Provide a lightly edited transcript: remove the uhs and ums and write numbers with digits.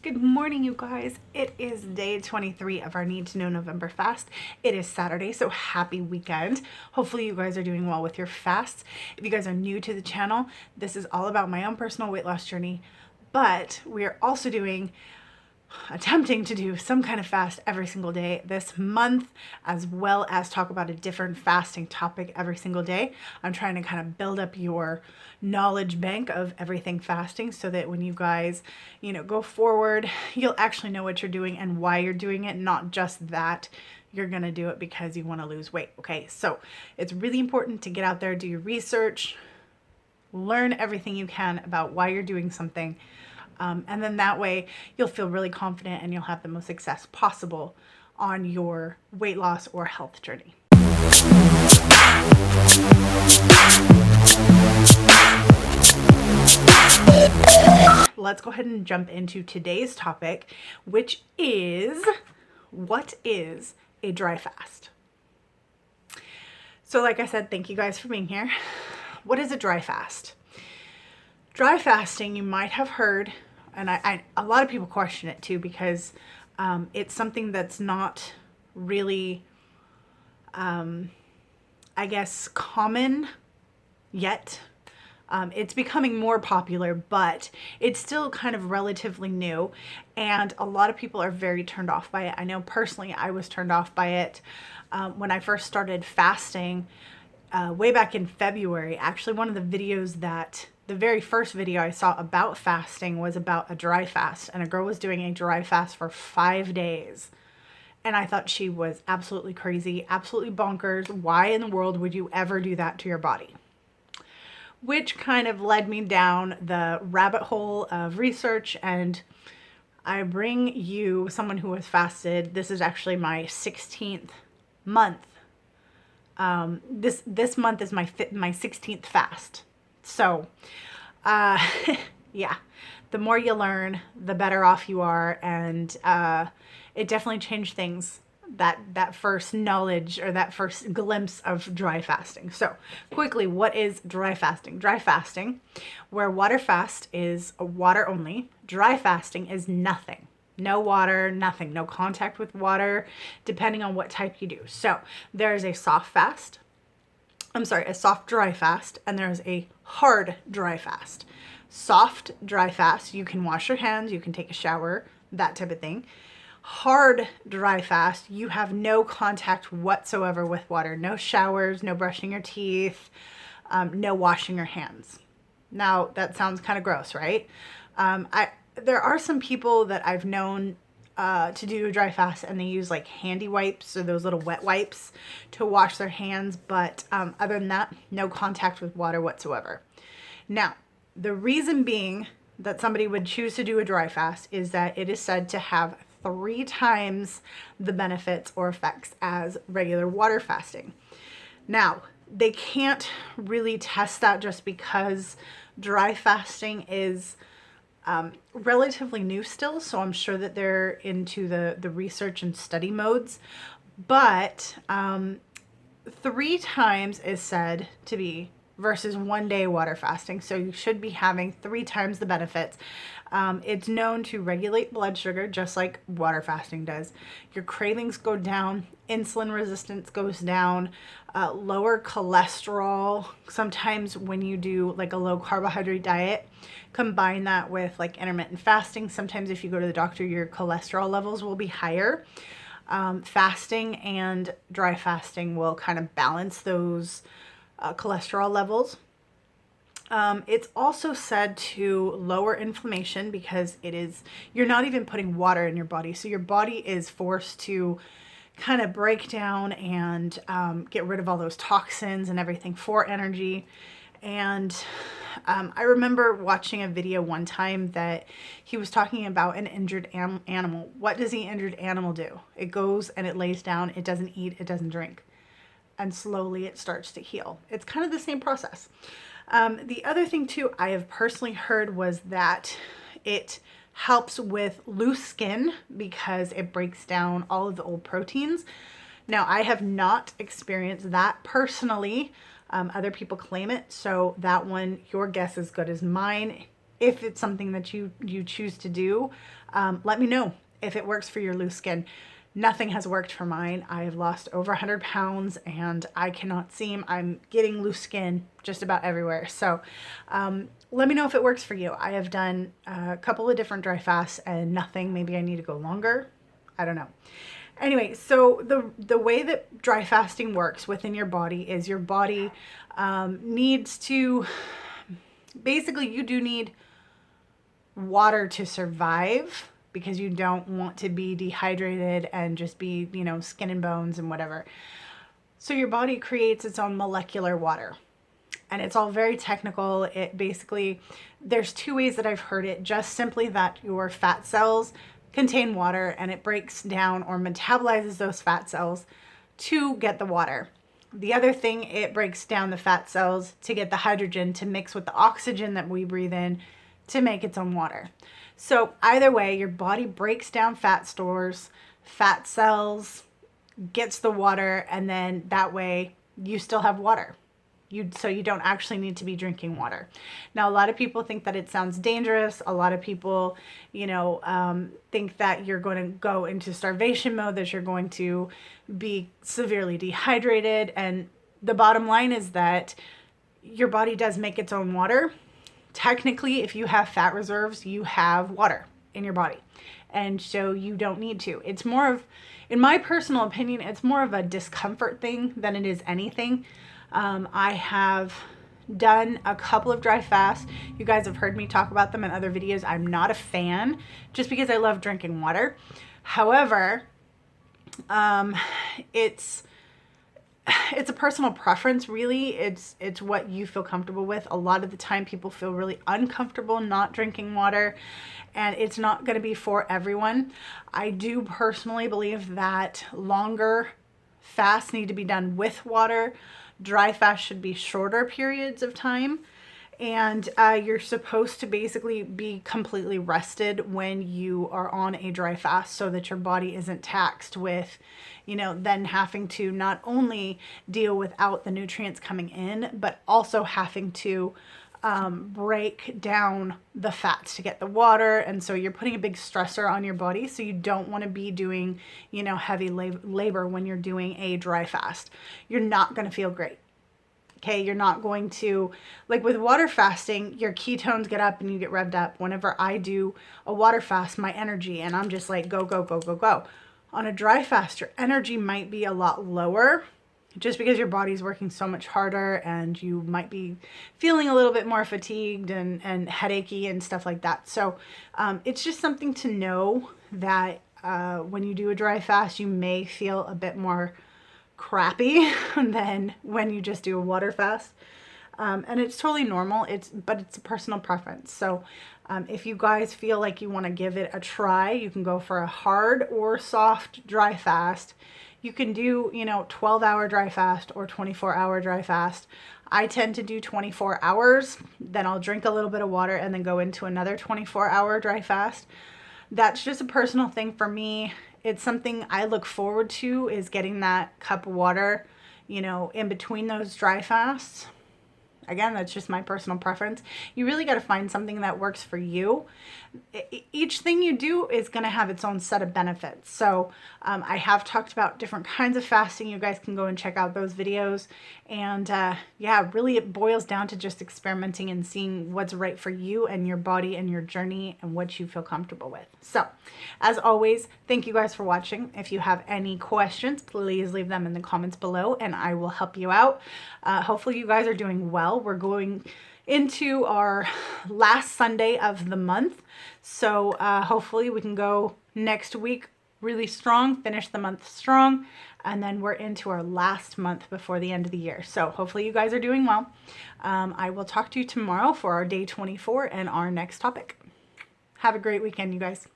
Good morning, you guys. It is day 23 of our Need to Know November fast. It is Saturday, so happy weekend. Hopefully you guys are doing well with your fasts. If you guys are new to the channel, this is all about my own personal weight loss journey, but we are also attempting to do some kind of fast every single day this month, as well as talk about a different fasting topic every single day. I'm trying to kind of build up your knowledge bank of everything fasting so that when you guys, go forward, you'll actually know what you're doing and why you're doing it, not just that you're going to do it because you want to lose weight. Okay, so it's really important to get out there, do your research, learn everything you can about why you're doing something. And then that way you'll feel really confident and you'll have the most success possible on your weight loss or health journey. Let's go ahead and jump into today's topic, which is, what is a dry fast? So like I said, thank you guys for being here. What is a dry fast? Dry fasting, you might have heard, and a lot of people question it too, because it's something that's not really, I guess, common yet. It's becoming more popular, but it's still kind of relatively new, and a lot of people are very turned off by it. I know personally I was turned off by it when I first started fasting way back in February. Actually, one of the very first video I saw about fasting was about a dry fast, and a girl was doing a dry fast for 5 days. And I thought she was absolutely crazy, absolutely bonkers. Why in the world would you ever do that to your body? Which kind of led me down the rabbit hole of research, and I bring you someone who has fasted. This is actually my 16th month. This month is my 16th fast. So, yeah, the more you learn, the better off you are. And it definitely changed things, that first knowledge or that first glimpse of dry fasting. So quickly, what is dry fasting? Dry fasting, where water fast is water only, dry fasting is nothing. No water, nothing, no contact with water, depending on what type you do. So there's a soft dry fast, and there's a hard dry fast. Soft dry fast, you can wash your hands, you can take a shower, that type of thing. Hard dry fast, you have no contact whatsoever with water. No showers, no brushing your teeth, no washing your hands. Now, that sounds kind of gross, right? There are some people that I've known to do a dry fast, and they use like handy wipes or those little wet wipes to wash their hands. But other than that, no contact with water whatsoever. Now, the reason being that somebody would choose to do a dry fast is that it is said to have 3 times the benefits or effects as regular water fasting. Now, they can't really test that just because dry fasting is relatively new still, so I'm sure that they're into the research and study modes. But 3 times is said to be versus 1 day water fasting, so you should be having 3 times the benefits. It's known to regulate blood sugar just like water fasting does. Your cravings go down, insulin resistance goes down, lower cholesterol. Sometimes when you do like a low carbohydrate diet, combine that with like intermittent fasting, sometimes if you go to the doctor, your cholesterol levels will be higher. Fasting and dry fasting will kind of balance those cholesterol levels. It's also said to lower inflammation because you're not even putting water in your body. So your body is forced to kind of break down and get rid of all those toxins and everything for energy. And I remember watching a video one time that he was talking about an injured animal. What does the injured animal do? It goes and it lays down. It doesn't eat. It doesn't drink. And slowly it starts to heal. It's kind of the same process. The other thing too I have personally heard was that it helps with loose skin because it breaks down all of the old proteins. Now, I have not experienced that personally. Other people claim it, so that one, your guess is as good as mine. if it's something that you choose to do, let me know if it works for your loose skin. Nothing has worked for mine. I have lost over 100 pounds and I cannot seem, I'm getting loose skin just about everywhere. So let me know if it works for you. I have done a couple of different dry fasts and nothing. Maybe I need to go longer. I don't know. Anyway, so the way that dry fasting works within your body is your body needs to, basically you do need water to survive, because you don't want to be dehydrated and just be, you know, skin and bones and whatever. So your body creates its own molecular water. And it's all very technical. It basically, there's two ways that I've heard it. Just simply that your fat cells contain water and it breaks down or metabolizes those fat cells to get the water. The other thing, it breaks down the fat cells to get the hydrogen to mix with the oxygen that we breathe in to make its own water. So either way, your body breaks down fat stores, fat cells, gets the water, and then that way you still have water. So you don't actually need to be drinking water. Now, a lot of people think that it sounds dangerous. A lot of people, you know, think that you're going to go into starvation mode, that you're going to be severely dehydrated. And the bottom line is that your body does make its own water. Technically, if you have fat reserves, you have water in your body. And so you don't need to. It's more of, in my personal opinion, it's more of a discomfort thing than it is anything. I have done a couple of dry fasts. You guys have heard me talk about them in other videos. I'm not a fan just because I love drinking water. However, it's a personal preference, really. It's what you feel comfortable with. A lot of the time people feel really uncomfortable not drinking water, and it's not going to be for everyone. I do personally believe that longer fasts need to be done with water. Dry fast should be shorter periods of time. And you're supposed to basically be completely rested when you are on a dry fast, so that your body isn't taxed with, you know, then having to not only deal without the nutrients coming in, but also having to break down the fats to get the water. And so you're putting a big stressor on your body. So you don't want to be doing, you know, heavy labor when you're doing a dry fast. You're not going to feel great. Okay, you're not going to, like with water fasting, your ketones get up and you get revved up. Whenever I do a water fast, my energy, and I'm just like, go, go, go, go, go. On a dry fast, your energy might be a lot lower, just because your body's working so much harder and you might be feeling a little bit more fatigued and headachy and stuff like that. So it's just something to know that when you do a dry fast, you may feel a bit more crappy than when you just do a water fast. And it's totally normal. But it's a personal preference. So if you guys feel like you want to give it a try, you can go for a hard or soft dry fast. You can do, you know, 12-hour dry fast or 24-hour dry fast. I tend to do 24 hours, then I'll drink a little bit of water and then go into another 24-hour dry fast. That's just a personal thing for me. It's something I look forward to, is getting that cup of water, you know, in between those dry fasts. Again, that's just my personal preference. You really got to find something that works for you. Each thing you do is going to have its own set of benefits. So I have talked about different kinds of fasting. You guys can go and check out those videos. And yeah, really it boils down to just experimenting and seeing what's right for you and your body and your journey and what you feel comfortable with. So as always, thank you guys for watching. If you have any questions, please leave them in the comments below and I will help you out. Hopefully you guys are doing well. We're going into our last Sunday of the month. So hopefully we can go next week really strong, finish the month strong, and then we're into our last month before the end of the year. So hopefully you guys are doing well. I will talk to you tomorrow for our day 24 and our next topic. Have a great weekend, you guys.